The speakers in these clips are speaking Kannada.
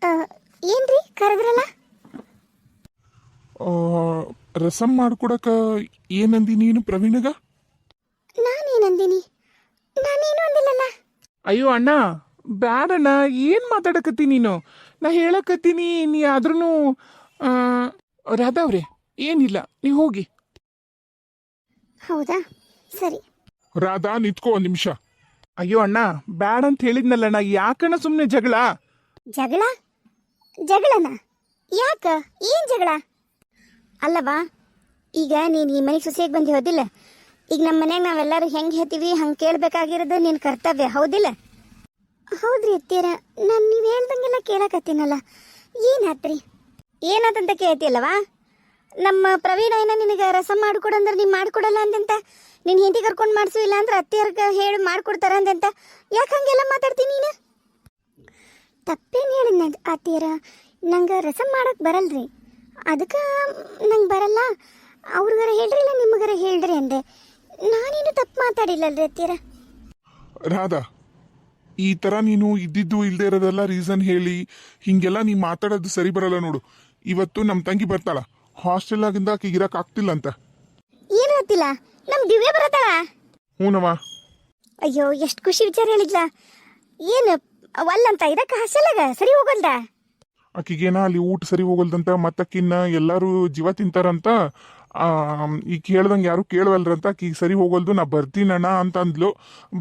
ಆ, ಏನ್ರಿ ಕರೆದ್ರಲ್ಲ? ಆ, ರಸಂ ಮಾಡ್ಕೊಡಕ ಏನಂದಿ ನೀನು ಪ್ರವೀಣಗ? ನಾನೇನಂದಿನಿ? ನಾನೇನು ಅಂದಿಲ್ಲಲ್ಲ. ಅಯ್ಯೋ ಅಣ್ಣ, ಬ್ಯಾಡಣ್ಣ, ಏನು ಮಾತಾಡಕತ್ತಿ ನೀನು? ನಾ ಹೇಳಕತ್ತೀನಿ, ನೀ ಆದ್ರೂ ರಾಧವ್ರೆ ಏನಿಲ್ಲ, ನೀವು ಹೋಗಿ. ಹೌದಾ, ಸರಿ. ರಾಧಾ ನಿಂತ್ಕೋ ಒಂದು ನಿಮಿಷ. ಅಯ್ಯೋ ಅಣ್ಣ, ಬ್ಯಾಡ ಅಂತ ಹೇಳಿದ್ನಲ್ಲಣ್ಣ, ಯಾಕಣ್ಣ ಸುಮ್ಮನೆ ಜಗಳ? ಜಗಳ? ಜಗಳನ? ಯಾಕ? ಏನ್ ಜಗಳ? ಅಲ್ಲವಾ, ಈಗ ನೀನು ಈ ಮನೆಗೆ ಸೊಸೆಯಾಗಿ ಬಂದು ಹೋದಿಲ್ಲ? ಈಗ ನಮ್ಮ ಮನ್ಯಾಗ ನಾವೆಲ್ಲರೂ ಹೆಂಗೆ ಹೇಳ್ತೀವಿ ಹಂಗೆ ಕೇಳಬೇಕಾಗಿರೋದು ನಿನ್ನ ಕರ್ತವ್ಯ, ಹೌದಿಲ್ಲ? ಹೌದ್ರಿ ಅತ್ತೀರ, ನಾನು ನೀವು ಹೇಳ್ದಂಗೆಲ್ಲ ಕೇಳಕತ್ತೀನಲ್ಲ, ಏನಾತ್ರಿ? ಏನಾತಂತ ಕೇಳ್ತಿಯಲ್ಲವಾ? ನಮ್ಮ ಪ್ರವೀಣ ಏನ ನಿನಗೆ ರಸ ಮಾಡಿಕೊಡಂದ್ರೆ ನೀವು ಮಾಡಿಕೊಡಲ್ಲ ಅಂದಂತ, ನಿನ್ನ ಹೆಂಡತಿ ಕರ್ಕೊಂಡು ಮಾಡಿಸು, ಇಲ್ಲ ಅಂದ್ರೆ ಅತ್ತಿಯರ್ಗೆ ಹೇಳಿ ಮಾಡಿಕೊಡ್ತಾರ ಅಂದಂತ, ಯಾಕೆ ಹಂಗೆಲ್ಲ ಮಾತಾಡ್ತೀನಿ ನೀನು? ತಪ್ಪೇನು ಹೇಳಿದ್ನ ಅತ್ತಿಯರ? ನಂಗೆ ರಸ ಮಾಡಕ್ಕೆ ಬರಲ್ರಿ, ಅದಕ್ಕೆ ನಂಗೆ ಬರಲ್ಲ. ಅವ್ರಿಗಾರ ಹೇಳ್ರಿ ಇಲ್ಲ ನಿಮಗಾರ ಹೇಳ್ರಿ ಅಂದೆ. ನಾನೇನು ತಪ್ಪು ಮಾತಾಡಿಲ್ಲಲ್ರಿ ಅತ್ತಿಯರ. ರಾಧಾ, ಈ ತರ ನೀನು ಇದ್ದಿದ್ದು ಇಲ್ದೇ ಇರೋದೆಲ್ಲ ರೀಸನ್ ಹೇಳಿ ಹಿಂಗೆಲ್ಲ ನೀ ಮಾತಾಡೋದು ಸರಿ ಬರಲ್ಲ ನೋಡು. ಇವತ್ತು ನಮ್ಮ ತಂಗಿ ಬರ್ತಾಳ, ಹಾಸ್ಟೆಲ್ ಆಗಿಂದ ಆಕಿಗೆ ಇರಕ್ ಆಗ್ತಿಲ್ಲ ಅಂತ. ಏನು ಗೊತ್ತಿಲ್ಲ, ನಮ್ಮ ದಿವ್ಯ ಬರತ್ತಾಳ? ಹ್ಞೂನವ. ಅಯ್ಯೋ, ಎಷ್ಟು ಖುಷಿ ವಿಚಾರ ಹೇಳಿದ್ಲ. ಏನು ಒಲ್ಲಂತ ಇದಕ್ಕೆ ಹಾಸ್ಟೆಲಾಗ ಸರಿ ಹೋಗಲ್ದ? ಆಕಿಗೇನ ಅಲ್ಲಿ ಊಟ ಸರಿ ಹೋಗಲ್ದಂತ, ಮತ್ತಕ್ಕಿನ್ನ ಎಲ್ಲರೂ ಜೀವ ತಿಂತಾರಂತ. ಈಗ ಕೇಳ್ದಂಗೆ ಯಾರು ಕೇಳವಲ್ರಂತ, ಆಕಿಗೆ ಸರಿ ಹೋಗಲ್ದು, ನಾ ಬರ್ತೀನಣ್ಣ ಅಂತ ಅಂದ್ಲು.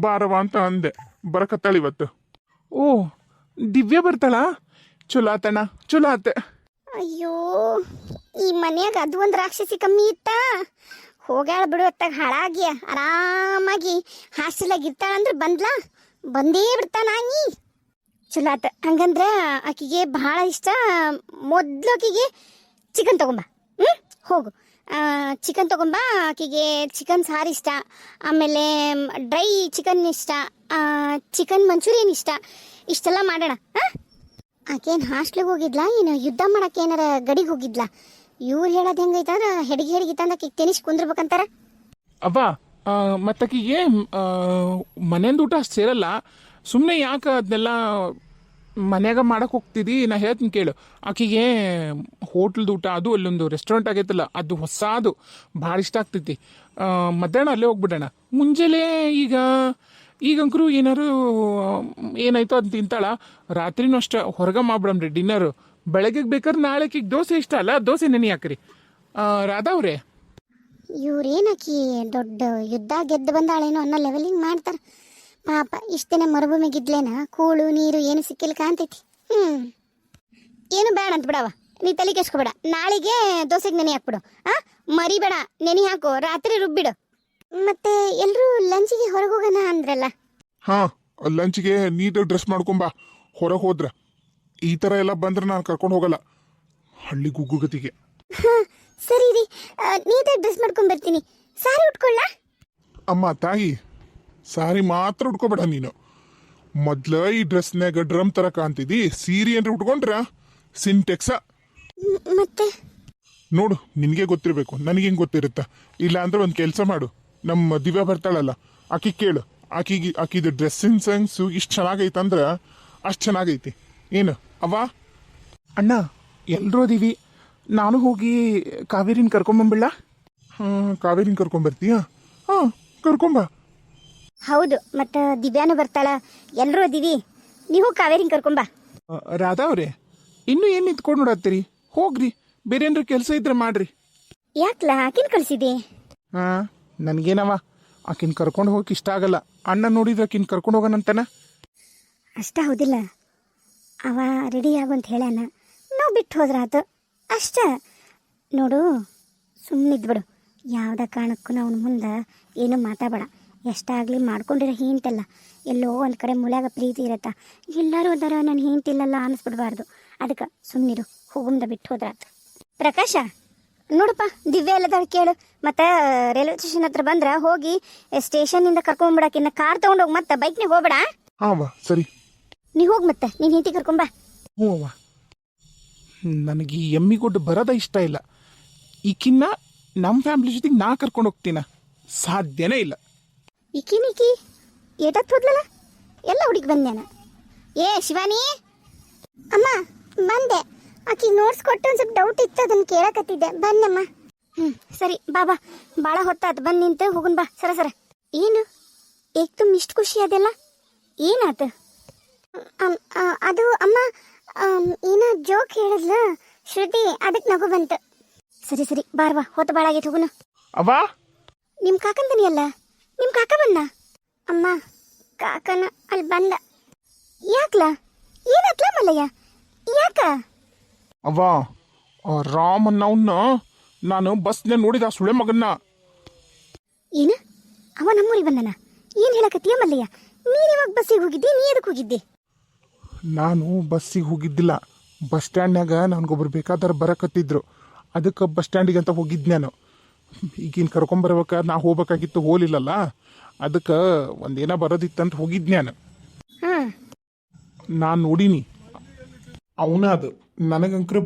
ಬಾರವ ಅಂತ ಅಂದೆ, ಬರಕತ್ತಾಳ ಇವತ್ತು. ಓ, ದಿವ್ಯ ಬರ್ತಾಳ? ಚಲೋ ಆತಣ್ಣ, ಚಲೋ ಆತೆ. ಅಯ್ಯೋ, ಈ ಮನ್ಯಾಗ ಅದು ಒಂದು ರಾಕ್ಷಸಿ ಕಮ್ಮಿ ಇತ್ತ. ಹೋಗ್ಯಾಳ ಬಿಡು, ಅತ್ತಾಗ ಹಾಳಾಗಿ ಆರಾಮಾಗಿ ಹಾಸ್ಟೆಲಾಗ ಇರ್ತಾಳ ಅಂದ್ರೆ ಬಂದ್ಲಾ, ಬಂದೇ ಬಿಡ್ತಾನ ಆಗಿ. ಚಲೋ ಆತ. ಹಂಗಂದ್ರೆ ಆಕಿಗೆ ಭಾಳ ಇಷ್ಟ. ಮೊದ್ಲು ಆಕಿಗೆ ಚಿಕನ್ ತಗೊಂಬ. ಹೋಗು, ಚಿಕನ್ ತಗೊಂಬ. ಆಕಿಗೆ ಚಿಕನ್ ಸಾರು ಇಷ್ಟ, ಆಮೇಲೆ ಡ್ರೈ ಚಿಕನ್ ಇಷ್ಟ, ಚಿಕನ್ ಮಂಚೂರಿಯನ್ ಇಷ್ಟ. ಇಷ್ಟೆಲ್ಲ ಮಾಡೋಣ. ಆಕೇನು ಹಾಸ್ಟ್ಲಿಗೆ ಹೋಗಿದ್ಲಾ ಏನು ಯುದ್ಧ ಮಾಡಕ್ಕೆ ಏನಾರ ಗಡಿಗೆ ಹೋಗಿದ್ಲಾ? ಇವ್ರು ಹೇಳೋದು ಹೆಂಗೈತಂದ್ರೆ ಹೆಡಿಗೆ ಆಕಿಗೆ ತೆನಿಸ್ ಕುಂದ್ರಬೇಕಂತಾರ. ಅವ್ವ, ಮತ್ತಕ್ಕಿಗೆ ಮನೆಯಿಂದ ಊಟ ಅಷ್ಟು ಸೇರಲ್ಲ. ಸುಮ್ಮನೆ ಯಾಕೆ ಅದನ್ನೆಲ್ಲ ಮನ್ಯಾಗ ಮಾಡಕ್ಕೆ ಹೋಗ್ತಿದ್ದಿ? ನಾ ಹೇಳ್ತೀನಿ ಕೇಳು. ಆಕಿಗೆ ಹೋಟ್ಲ್ದು ಊಟ, ಅದು ಅಲ್ಲೊಂದು ರೆಸ್ಟೋರೆಂಟ್ ಆಗೈತಲ್ಲ, ಅದು ಹೊಸಾದು ಭಾಳ ಇಷ್ಟ ಆಗ್ತೈತಿ. ಮಧ್ಯಾಹ್ನ ಅಲ್ಲೇ ಹೋಗ್ಬಿಡೋಣ. ಮುಂಜಾನೆ ಈಗಂಕರು ಏನಾರು ಏನಾಯ್ತೋ ಅದು ತಿಂತಾಳ. ರಾತ್ರಿನೂ ಅಷ್ಟೇ ಹೊರಗೆ ಮಾಡ್ಬಿಡಮ್ರಿ ಡಿನ್ನರು. ಬೆಳಗ್ಗೆಗೆ ಬೇಕಾದ್ರೆ ನಾಳೆ ಈಗ ದೋಸೆ ಇಷ್ಟ ಅಲ್ಲ, ದೋಸೆ ನೆನೆ ಹಾಕ್ರಿ. ರಾಧಾ ಅವ್ರೆ, ಇವ್ರೇನಾಕಿ ದೊಡ್ಡ ಯುದ್ಧ ಗೆದ್ದು ಬಂದಾಳೇನೋ ಅನ್ನೋ ಲೆವೆಲಿಂಗ್ ಮಾಡ್ತಾರ. ಪಾಪ ಇಷ್ಟ ದಿನ ಮರುಭೂಮಿಗಿದ್ಲೇನ, ಕೂಳು ನೀರು ಏನು ಸಿಕ್ಕಿಲ್ಲ ಕಾಣ್ತೈತಿ. ಏನು ಬೇಡ ಅಂತ ಬಿಡವ, ನೀ ತಲೆ ಕೆಸ್ಕೊಬೇಡ. ನಾಳೆಗೆ ದೋಸೆಗೆ ನೆನೆ ಹಾಕ್ಬಿಡು. ಮರಿಬೇಡ, ನೆನೆ ಹಾಕು, ರಾತ್ರಿ ರುಬ್ಬಿಡು. ಮತ್ತೆ ಎಲ್ಲರೂ ಲಂಚಿಗೆ ಹೊರಗೆ ಹೋಗೋಣ ಅಂದ್ರಲ್ಲ? ಹಾ, ಲಂಚ್ಗೆ ನೀಟಾಗಿ ಡ್ರೆಸ್ ಮಾಡ್ಕೊಂಬಾ. ಹೊರಗೆ ಹೋದ್ರ ಈ ಥರ ಎಲ್ಲ ಬಂದ್ರೆ ನಾನು ಕರ್ಕೊಂಡು ಹೋಗಲ್ಲ ಹಳ್ಳಿ ಗುಗ್ಗುಗತಿಗೆ. ಹಾಂ ಸರಿ ರೀ, ನೀಟಾಗಿ ಡ್ರೆಸ್ ಮಾಡ್ಕೊಂಡು ಬರ್ತೀನಿ. ಸಾರಿ ಉಟ್ಕೊಳ್ಳ? ಅಮ್ಮ ತಾಯಿ, ಸಾರಿ ಮಾತ್ರ ಉಟ್ಕೋಬೇಡ ನೀನು. ಮೊದ್ಲ ಈ ಡ್ರೆಸ್ನಾಗ ಡ್ರಮ್ ತರ ಕಾಣ್ತಿದ್ದಿ, ಸೀರೆ ಏನ್ರಿ ಉಟ್ಕೊಂಡ್ರ ಸಿಂಟೆಕ್ಸ. ಮತ್ತೆ ನೋಡು, ನಿನಗೆ ಗೊತ್ತಿರಬೇಕು, ನನಗೆ ಹೆಂಗೆ ಗೊತ್ತಿರುತ್ತಾ? ಇಲ್ಲ ಅಂದ್ರೆ ಒಂದು ಕೆಲಸ ಮಾಡು, ನಮ್ಮ ದಿವ್ಯ ಬರ್ತಾಳಲ್ಲ, ಆಕಿ ಕೇಳು. ಆಕಿದು ಡ್ರೆಸ್ಸಿಂಗ್ ಸೆನ್ಸು ಇಷ್ಟು ಚೆನ್ನಾಗೈತಂದ್ರೆ ಅಷ್ಟು ಚೆನ್ನಾಗೈತಿ. ಏನು ಅವ್ವ? ಅಣ್ಣ, ಎಲ್ಲರೂ ಅದೀವಿ, ನಾನು ಹೋಗಿ ಕಾವೇರಿನ ಕರ್ಕೊಂಬಂಬಿಡ್ಲ? ಹಾಂ, ಕಾವೇರಿನ ಕರ್ಕೊಂಬರ್ತೀಯಾ? ಹಾಂ, ಕರ್ಕೊಂಬ. ಹೌದು, ಮತ್ತು ದಿವ್ಯಾನು ಬರ್ತಾಳ, ಎಲ್ಲರೂ ಅದೀವಿ. ನೀವು ಕಾವೇರಿನ ಕರ್ಕೊಂಬ. ರಾಧಾ ಅವ್ರೆ, ಇನ್ನೂ ಏನು ನಿಂತ್ಕೊಂಡು ನೋಡತ್ತೀರಿ? ಹೋಗ್ರಿ, ಬೇರೆ ಏನಾರ ಕೆಲಸ ಇದ್ರೆ ಮಾಡ್ರಿ. ಯಾಕ್ಲ ಆಕಿನ ಕಳಿಸಿದೆ? ಹಾಂ, ನನಗೇನವ, ಆಕಿನ ಕರ್ಕೊಂಡು ಹೋಗಕ್ಕೆ ಇಷ್ಟ ಆಗಲ್ಲ. ಅಣ್ಣ ನೋಡಿದ್ರೆ ಆಕಿನ ಕರ್ಕೊಂಡು ಹೋಗೋಣಂತಾನ. ಅಷ್ಟ ಹೌದಿಲ್ಲ, ಅವ ರೆಡಿ ಆಗು ಅಂತ ಹೇಳ್ಯಾನ, ನಾವು ಬಿಟ್ಟು ಹೋದ್ರಾತು ಅಷ್ಟ. ನೋಡು, ಸುಮ್ಮನಿದ್ಬಿಡು. ಯಾವುದೇ ಕಾರಣಕ್ಕೂ ನಾವು ಮುಂದೆ ಏನೂ ಮಾತಾಡಬೇಡ. ಎಷ್ಟಾಗಲಿ ಮಾಡ್ಕೊಂಡಿರೋ ಹಿಂತಲ್ಲ, ಎಲ್ಲೋ ಒಂದು ಕಡೆ ಮೂಲ್ಯಾಗ ಪ್ರೀತಿ ಇರತ್ತ. ಎಲ್ಲರೂ ಅದರ ನಾನು ಹಿಂತಿಲ್ಲಲ್ಲ ಅನ್ನಿಸ್ಬಿಡ್ಬಾರ್ದು. ಅದಕ್ಕೆ ಸುಮ್ಮನಿರು, ಹೋಗುಂದ ಬಿಟ್ಟು ಹೋದ್ರಾತು. ಪ್ರಕಾಶ, ನೋಡಪ್ಪ ದಿವ್ಯ ಎಲ್ಲದಾಳ ಕೇಳು. ಮತ್ತು ರೈಲ್ವೆ ಸ್ಟೇಷನ್ ಹತ್ರ ಬಂದ್ರೆ ಹೋಗಿ ಸ್ಟೇಷನ್ನಿಂದ ಕರ್ಕೊಂಡ್ಬಿಡಕ್ಕೆ. ಇನ್ನು ಕಾರ್ ತೊಗೊಂಡೋಗಿ ಮತ್ತೆ ಬೈಕ್ನಾಗ ಹೋಗ್ಬೇಡ. ಹಾಂ ಸರಿ, ನೀ ಹೋಗಿ ಮತ್ತೆ ನೀನು ಹಿಂತಿ ಕರ್ಕೊಂಬ. ಹ್ಞೂ ಅವ್ವ, ನನಗೆ ಈ ಎಮ್ಮಿಗೊಡ್ಡು ಬರೋದ ಇಷ್ಟ ಇಲ್ಲ. ಈಕಿನ್ನ ನಮ್ಮ ಫ್ಯಾಮಿಲಿ ಜೊತೆಗೆ ನಾ ಕರ್ಕೊಂಡು ಹೋಗ್ತೀನ? ಸಾಧ್ಯನೇ ಇಲ್ಲ. ಈಕಿ ಏಟತ್ ಹೋದ್ಲಲ್ಲ, ಎಲ್ಲ ಹುಡುಗಿ ಬಂದ್ಯಾನ. ಏ ಶಿವಾನಿ, ಅಮ್ಮ ಬಂದೆ. ಆಕಿ ನೋಟ್ಸ್ ಕೊಟ್ಟು ಒಂದು ಸ್ವಲ್ಪ ಡೌಟ್ ಇತ್ತು, ಅದನ್ನ ಕೇಳಕತ್ತಿದ್ದೆ. ಬನ್ನಮ್ಮ. ಸರಿ ಬಾಬಾ, ಭಾಳ ಹೊತ್ತಾತು, ಬಂದು ನಿಂತು ಹೋಗುನ್ ಬಾ. ಸರ ಏನು ಏಕ್ತುಮ್ ಇಷ್ಟು ಖುಷಿ ಅದೆಲ್ಲ ಏನಾತ? ಅದು ಅಮ್ಮ ಏನೋ ಜೋಕ್ ಹೇಳಿದ್ಲು ಶ್ರುತಿ, ಅದಕ್ಕೆ ನಗು ಬಂತು. ಸರಿ ಬಾರ್ವಾ, ಹೊತ್ತು ಭಾಳ ಆಗೈತೆ, ಹೋಗುನು. ಅವ್ವ, ನಿಮ್ಮ ಕಾಕಂದನಿ ಅಲ್ಲ, ನಿಮ್ಮ ಕಾಕ ಬಂದ. ಅಮ್ಮ ಕಾಕನ ಅಲ್ಲಿ ಬಂದ. ಯಾಕ್ಲ ಏನಾತ್ಲ ಮಲ್ಲಯ್ಯ, ಯಾಕ? ಅವ್ವ, ರಾಮನ್ನವನ್ನ ನಾನು ಬಸ್ನೇ ನೋಡಿದ, ಸುಳೆ ಮಗನ್ನ. ಏನು ಅವ ನಮ್ಮೂರಿಗೆ ಬಂದನ? ಏನು ಹೇಳಕತ್ತೀಯ ಮಲ್ಲಯ್ಯ? ನೀನು ಯಾವಾಗ ಬಸ್ಸಿಗೆ ಹೋಗಿದ್ದಿ? ನೀ ಎದಕ್ಕೆ ಹೋಗಿದ್ದಿ? ನಾನು ಬಸ್ಸಿಗೆ ಹೋಗಿದ್ದಿಲ್ಲ, ಬಸ್ ಸ್ಟ್ಯಾಂಡ್ನಾಗ ನನಗೊಬ್ರು ಬೇಕಾದ್ರೆ ಬರಕತ್ತಿದ್ರು, ಅದಕ್ಕೆ ಬಸ್ ಸ್ಟ್ಯಾಂಡಿಗೆ ಅಂತ ಹೋಗಿದ್ದು ನಾನು. ಈಗಿನ ಕರ್ಕೊಂಬರ್ಬೇಕಾದ್ರೆ ನಾ ಹೋಗ್ಬೇಕಾಗಿತ್ತು, ಹೋಲಿಲ್ಲಲ್ಲ, ಅದಕ್ಕೆ ಒಂದೇನೋ ಬರೋದಿತ್ತಂತ ಹೋಗಿದ್ದು ನಾನು. ನಾನು ನೋಡೀನಿ ಅವನ, ಅದು ನನಗಂಕ್ರ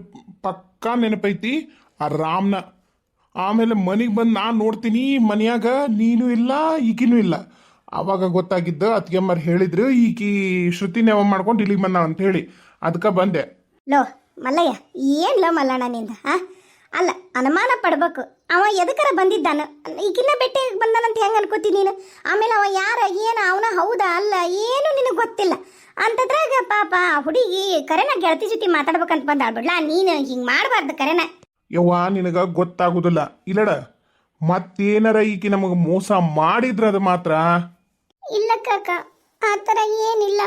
ಪಕ್ಕಾ ನೆನಪೈತಿ ಆ ರಾಮ್ನ. ಆಮೇಲೆ ಮನೆಗೆ ಬಂದು ನಾನು ನೋಡ್ತೀನಿ, ಮನೆಯಾಗ ನೀನು ಇಲ್ಲ ಈಗಿನೂ ಇಲ್ಲ. ಆವಾಗ ಗೊತ್ತಾಗಿದ್ದು, ಅತ್ತಿಗೆಮ್ಮರು ಹೇಳಿದ್ರು ಈಕಿ ಶ್ರುತಿ ನೆವ ಮಾಡ್ಕೊಂಡು ಇಲ್ಲಿಗೆ ಬಂದ ಅಂತ ಹೇಳಿ, ಅದಕ್ಕೆ ಬಂದೆ. ಲೋ ಮಲ್ಲಯ್ಯ, ಏನ್ಲೋ ಮಲ್ಲಣ್ಣ ನಿಂದ? ಅಲ್ಲ, ಅನುಮಾನ ಪಡ್ಬೇಕು. ಅವ ಎದಕ್ಕರ ಬಂದಿದ್ದಾನ, ಈಗಿನ್ನ ಬೆಟ್ಟೆ ಬಂದಾನಂತ ಹೆಂಗೆ ಅನ್ಕೋತೀನಿ ನೀನು? ಆಮೇಲೆ ಅವ ಯಾರ ಏನು, ಅವನ ಹೌದಾ ಅಲ್ಲ ಏನು ನಿನಗೆ ಗೊತ್ತಿಲ್ಲ. ಅಂತದ್ರಾಗ ಪಾಪ ಹುಡುಗಿ ಕರೆನ ಗೆಳತಿ ಜೊತೆ ಮಾತಾಡ್ಬೇಕಂತ ಬಂದಾಡ್ಬಿಡ್ಲಾ, ನೀನು ಹಿಂಗೆ ಮಾಡಬಾರ್ದು ಕರೆನ. ಯವ್ವ, ನಿನಗೆ ಗೊತ್ತಾಗೋದಿಲ್ಲ ಇಲ್ಲಡ, ಮತ್ತೇನಾರ ಈಕಿ ನಮಗೆ ಮೋಸ ಮಾಡಿದ್ರ ಅದು ಮಾತ್ರ. ಇಲ್ಲ ಕಾಕ, ಆ ಥರ ಏನಿಲ್ಲ.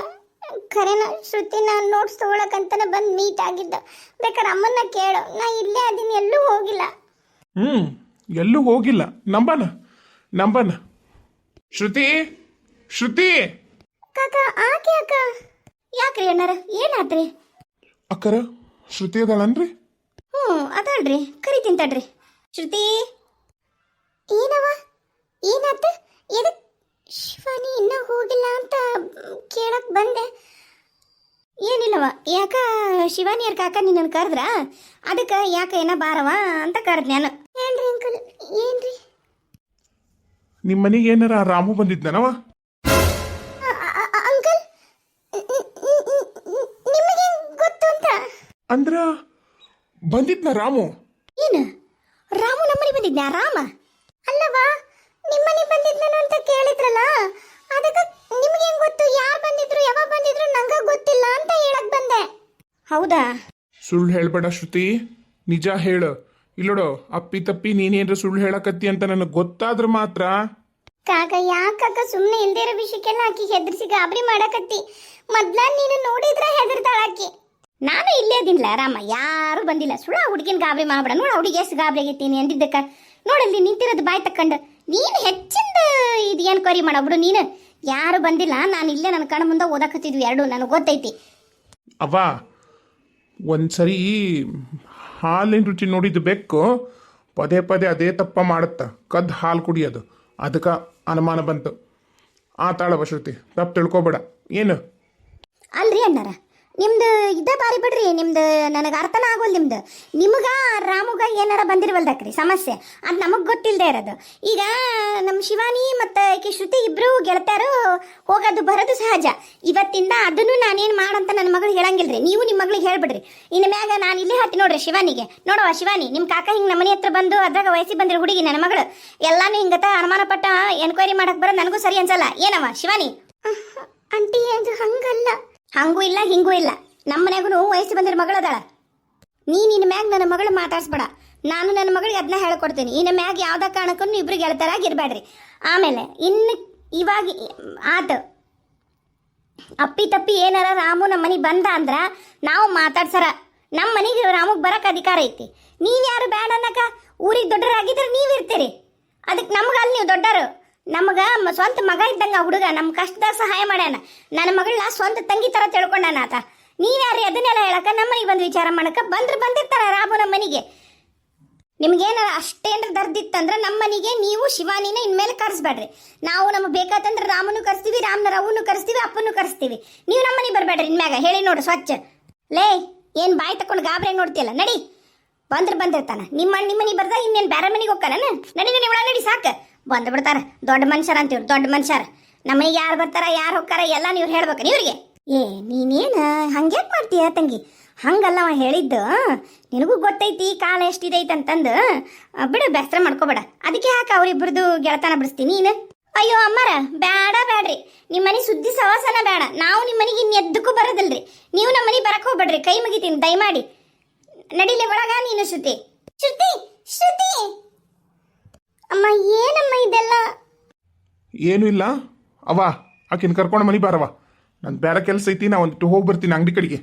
ಖರೇನ ಶ್ರುತಿನ ನೋಟ್ಸ್ ತಗೊಳಕಂತನ ಬಂದು ಮೀಟ್ ಆಗಿದ್ದ. ಬೇಕಾದ್ರೆ ಅಮ್ಮನ್ನ ಕೇಳು, ನಾ ಇಲ್ಲೇ ಅದೀನಿ, ಎಲ್ಲೂ ಹೋಗಿಲ್ಲ. ಎಲ್ಲೂ ಹೋಗಿಲ್ಲ, ನಂಬನ. ಶ್ರುತಿ ಕಾಕ, ಆಕೆ ಅಕ್ಕ. ಯಾಕ್ರಿ ಅಣ್ಣಾರ, ಏನಾದ್ರಿ? ಅಕ್ಕರ ಶ್ರುತಿ ಅದಳನ್ರಿ? ಅದಳ್ರಿ, ಕರಿತೀನಿ ತಡ್ರಿ. ಶ್ರುತಿ, ಏನವ ಏನಾತ? ಎದಕ್ ಶಿವಾನಿ ಇನ್ನೂ ಹೋಗಿಲ್ಲ ಅಂತ ಕೇಳಕ್ ಬಂದೆ. ಏನಿಲ್ಲವ, ಯಾಕ ಶಿವಾನಿಯರ್ ಕಾಕ ನಿನ್ನನ್ನು ಕರೆದ್ರ, ಅದಕ್ಕೆ ಯಾಕ ಏನ ಬಾರವ ಅಂತ ಕರೆದ್ ನಾನು. ಏನ್ರಿ ಅಂಕಲ್, ಏನ್ರಿ? ನಿಮ್ಮ ಮನೆಗೆ ಏನಾರ ರಾಮು ಬಂದಿದ್ನವ? ಅಂಕಲ್, ನಿಮಗೆ ಗೊತ್ತು ಅಂತ? ಅಂದ್ರ ಬಂದಿದ್ನ ರಾಮು? ಏನು ರಾಮು ನಮ್ಮನೆ ಬಂದಿದ್ನ? ರಾಮ ಅಲ್ಲವಾ, ನಿಮ್ಮನೆ ಬಂದಿದ್ನನು ಅಂತ ಕೇಳಿದ್ರಲ್ಲ, ಅದಕ್ಕೆ ನಿಮ್ಗೆ ಹೆಂಗ್ ಗೊತ್ತು? ಯಾರು ಬಂದಿದ್ರು, ಯಾವಾಗ ಬಂದಿದ್ರು ನಂಗೆ ಗೊತ್ತಿಲ್ಲ ಅಂತ ಹೇಳಕ್ ಬಂದೆ. ಹೌದಾ? ಸುಳ್ಳು ಹೇಳ್ಬೇಡ ಶ್ರುತಿ, ನಿಜ ಹೇಳು. ಇಲ್ಲೋಡು, ಅಪ್ಪಿ ತಪ್ಪಿ ನೀನೇನ್ರ ಸುಳ್ಳು ಹೇಳಕತ್ತಿ ಅಂತ ನನಗೆ ಗೊತ್ತಾದ್ರೆ ಮಾತ್ರ. ಕಾಕ, ಯಾಕ ಸುಮ್ಮನೆ ಇಲ್ದೇ ಇರೋ ವಿಷಯಕ್ಕೆಲ್ಲ ಆಕಿ ಹೆದರ್ಸಿ ಗಾಬರಿ ಮಾಡಕತ್ತಿ. ಮೊದ್ಲ ನೀನು ನೋಡಿದ್ರೆ ಹೆದರ್ತಾಳ ಆಕಿ. ನಾನು ಇಲ್ಲೇ ಅದಿನ್ಲ ರಾಮ, ಯಾರು ಬಂದಿಲ್ಲ. ಸುಳ್ಳ ಹುಡುಗಿನ ಗಾಬರಿ ಮಾಡ್ಬೇಡ. ನೋಡ ಹುಡುಗಿ ಎಷ್ಟು ಗಾಬರಿ ಆಗೈತೀನಿ ಅಂದಿದ್ದಕ್ಕ. ನೋಡಲ್ಲಿ ನಿಂತಿರೋದು ಬಾಯ್ ತಕ್ಕಂಡು ನೀನು ಹೆಚ್ಚಿಂದ ಇದು ಏನು ಕೊರಿ ಮಾಡಬಿಡು. ನೀನು ಯಾರು ಬಂದಿಲ್ಲ, ನಾನು ಇಲ್ಲೇ ನನ್ನ ಕಣ್ಣು ಮುಂದೆ ಓದಾಕತ್ತಿದ್ವಿ ಎರಡು, ನನಗೆ ಗೊತ್ತೈತಿ. ಅವ್ವ, ಒಂದ್ಸರಿ ಹಾಲಿನ ರುಚಿ ನೋಡಿದ್ದು ಬೆಕ್ಕು ಪದೇ ಪದೇ ಅದೇ ತಪ್ಪ ಮಾಡುತ್ತ, ಕದ್ದು ಹಾಲು ಕುಡಿಯೋದು. ಅದಕ್ಕೆ ಅನುಮಾನ ಬಂತು. ಆತಾಳವ ಶ್ರುತಿ, ತಪ್ಪು ತಿಳ್ಕೊಬೇಡ. ಏನು ಅಲ್ರಿ ಅಣ್ಣಾರ, ನಿಮ್ದು ಇದೇ ಬಾರಿ ಬಿಡ್ರಿ. ನಿಮ್ದು ನನಗೆ ಅರ್ಥನ ಆಗೋಲ್ಲ. ನಿಮ್ಗ ರಾಮುಗ ಏನಾರ ಬಂದಿರ್ವಲ್ದಕ್ರಿ ಸಮಸ್ಯೆ, ಅದು ನಮಗೆ ಗೊತ್ತಿಲ್ಲದೆ ಇರೋದು. ಈಗ ನಮ್ಮ ಶಿವಾನಿ ಮತ್ತು ಈಕೆ ಶ್ರುತಿ ಇಬ್ಬರು ಗೆಳತಾರು ಹೋಗೋದು ಬರೋದು ಸಹಜ. ಇವತ್ತಿಂದ ಅದನ್ನು ನಾನೇನು ಮಾಡಂತ ನನ್ನ ಮಗಳಿಗೆ ಹೇಳಂಗಿಲ್ರಿ. ನೀವು ನಿಮ್ಮ ಮಗಳಿಗೆ ಹೇಳ್ಬಿಡ್ರಿ. ಇನ್ನು ಮ್ಯಾಗ ನಾನು ಇಲ್ಲೇ ಹೇಳ್ತೀನಿ ನೋಡ್ರಿ ಶಿವಾನಿಗೆ, ನೋಡವ ಶಿವಾನಿ, ನಿಮ್ಮ ಕಾಕ ಹಿಂಗೆ ನಮ್ಮ ಮನೆ ಹತ್ರ ಬಂದು ಅದ್ರಾಗ ವಯಸ್ಸಿಗೆ ಬಂದಿರೋ ಹುಡುಗಿ ನನ್ನ ಮಗಳು ಎಲ್ಲಾನು ಹಿಂಗತ ಅನುಮಾನ ಪಟ್ಟ ಎನ್ಕ್ವೈರಿ ಮಾಡಕ್ಕೆ ಬರೋದು ನನಗೂ ಸರಿ ಅನ್ಸಲ್ಲ. ಏನವ ಶಿವಾನಿ? ಆಂಟಿ, ಅದು ಹಂಗಲ್ಲ. ಹಂಗೂ ಇಲ್ಲ ಹಿಂಗೂ ಇಲ್ಲ. ನಮ್ಮ ಮನೆಗೂ ವಯಸ್ಸು ಬಂದಿರೋ ಮಗಳದಾಳ. ನಿನ್ನ ಮ್ಯಾಗ ನನ್ನ ಮಗಳು ಮಾತಾಡ್ಸ್ಬೇಡ. ನಾನು ನನ್ನ ಮಗಳಿಗೆ ಅದನ್ನ ಹೇಳ್ಕೊಡ್ತೀನಿ. ಇನ್ನು ಮ್ಯಾಗ ಯಾವ್ದ ಕಾರಣಕ್ಕೂ ಇಬ್ರು ಗೆಳತರಾಗಿರ್ಬೇಡ್ರಿ. ಆಮೇಲೆ ಇನ್ನು ಇವಾಗ ಆತ ಅಪ್ಪಿ ತಪ್ಪಿ ಏನಾರ ರಾಮು ನಮ್ಮ ಮನೆಗೆ ಬಂದ ಅಂದ್ರ ನಾವು ಮಾತಾಡ್ಸರ. ನಮ್ಮ ಮನೆಗೆ ರಾಮುಗೆ ಬರಕ್ಕೆ ಅಧಿಕಾರ ಐತಿ. ನೀವು ಯಾರು ಬೇಡ ಅನ್ನಕ? ಊರಿಗೆ ದೊಡ್ಡರಾಗಿದ್ರೆ ನೀವು ಇರ್ತೀರಿ. ಅದಕ್ಕೆ ನಮ್ಗಲ್ಲಿ ನೀವು ದೊಡ್ಡರು. ನಮಗೆ ಸ್ವಂತ ಮಗ ಇದ್ದಂಗೆ ಆ ಹುಡುಗ ನಮ್ಮ ಕಷ್ಟದಾಗ ಸಹಾಯ ಮಾಡ್ಯಾನ. ನನ್ನ ಮಗಳನ್ನ ಸ್ವಂತ ತಂಗಿ ಥರ ತಿಳ್ಕೊಂಡಾನ ಆತ. ನೀವ್ಯಾರು ಅದನ್ನೆಲ್ಲ ಹೇಳಕ್ಕ? ನಮ್ಮ ಮನೆಗೆ ಬಂದು ವಿಚಾರ ಮಾಡಕ್ಕೆ ಬಂದಿರ್ತಾರ ರಾಮು ನಮ್ಮ ಮನೆಗೆ. ನಿಮ್ಗೇನಾರ ಅಷ್ಟೇನ್ರ ದರ್ದಿತ್ತಂದ್ರೆ ನಮ್ಮ ಮನೆಗೆ ನೀವು ಶಿವಾನಿನ ಇನ್ಮೇಲೆ ಕರೆಸ್ಬೇಡ್ರಿ. ನಾವು ನಮಗೆ ಬೇಕಾತಂದ್ರೆ ರಾಮನು ಕರೆಸ್ತೀವಿ, ರಾಮನ ರವನು ಕರೆಸ್ತೀವಿ, ಅಪ್ಪನ್ನು ಕರೆಸ್ತೀವಿ. ನೀವು ನಮ್ಮ ಮನೆಗೆ ಬರಬೇಡ್ರಿ ಇನ್ಮ್ಯಾಗ. ಹೇಳಿ ನೋಡು ಸ್ವಚ್ಛ. ಲೇ, ಏನು ಬಾಯಿ ತಕೊಂಡು ಗಾಬರಿ ನೋಡ್ತಿಯಲ್ಲ, ನಡಿ. ಬಂದಿರ್ತಾನ ನಿಮ್ಮ ಮನೆಗೆ ಬರ್ದ, ಇನ್ನೇನು ಬೇರೆ ಮನೆಗೆ ಹೋಗ್ತಾನ? ನಡಿ ಒಳ ನಡಿ, ಸಾಕು. ಬಂದು ಬಿಡ್ತಾರ ದೊಡ್ಡ ಮನುಷ್ಯರ ಅಂತೀವ್ರಿ, ದೊಡ್ಡ ಮನುಷ್ಯರ. ನಮ್ಮ ಮನೆಗೆ ಯಾರು ಬರ್ತಾರ, ಯಾರು ಹೋಗ್ತಾರ ಎಲ್ಲ ನೀವು ಹೇಳ್ಬೇಕು. ನೀವ್ರಿಗೆ ಏ ನೀನೇನು ಹಂಗ್ಯಾಕೆ ಮಾಡ್ತೀಯ ತಂಗಿ? ಹಂಗಲ್ಲ ಅವ ಹೇಳಿದ್ದು. ನಿನಗೂ ಗೊತ್ತೈತಿ ಕಾಲ ಎಷ್ಟಿದೈತೆ ಅಂತಂದು. ಬಿಡು, ಬೇಸರ ಮಾಡ್ಕೋಬೇಡ. ಅದಕ್ಕೆ ಯಾಕೆ ಅವರಿಬ್ಬರದು ಗೆಳತನ ಬಿಡಿಸ್ತೀನಿ ನೀನು? ಅಯ್ಯೋ ಅಮ್ಮರ, ಬ್ಯಾಡ್ರಿ. ನಿಮ್ಮ ಮನೆ ಸುದ್ದಿ ಸವಾಸನ ಬೇಡ. ನಾವು ನಿಮ್ಮ ಮನೆಗೆ ಇನ್ನು ಎದ್ದಕ್ಕೂ ಬರೋದಿಲ್ರಿ. ನೀವು ನಮ್ಮ ಮನೆಗೆ ಬರಕ್ಕೆ ಹೋಗ್ಬೇಡ್ರಿ. ಕೈ ಮುಗಿತೀನಿ ದಯಮಾಡಿ. ನಡಿಲಿ ಒಳಗ. ನೀನು ಶ್ರುತಿ ಶ್ರುತಿ ಶ್ರುತಿ ಅಮ್ಮ, ಏನಮ್ಮ ಇದೆಲ್ಲ? ಏನೂ ಇಲ್ಲ ಅವ, ಆಕಿನ ಕರ್ಕೊಂಡು ಮನೆ ಬಾರವ. ನಂದು ಬೇರೆ ಕೆಲಸ ಐತಿ, ನಾ ಒಂದಿಟ್ಟು ಹೋಗಿ ಬರ್ತೀನಿ ಅಂಗಡಿ ಕಡೆಗೆ.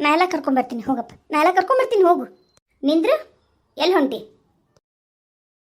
ನಾ ಎಲ್ಲ ಕರ್ಕೊಂಬರ್ತೀನಿ, ಹೋಗಪ್ಪ. ನಾ ಎಲ್ಲ ಕರ್ಕೊಂಬರ್ತೀನಿ, ಹೋಗು. ನಿಂದ್ರು, ಎಲ್ಲಿ ಹೊಂಟಿ?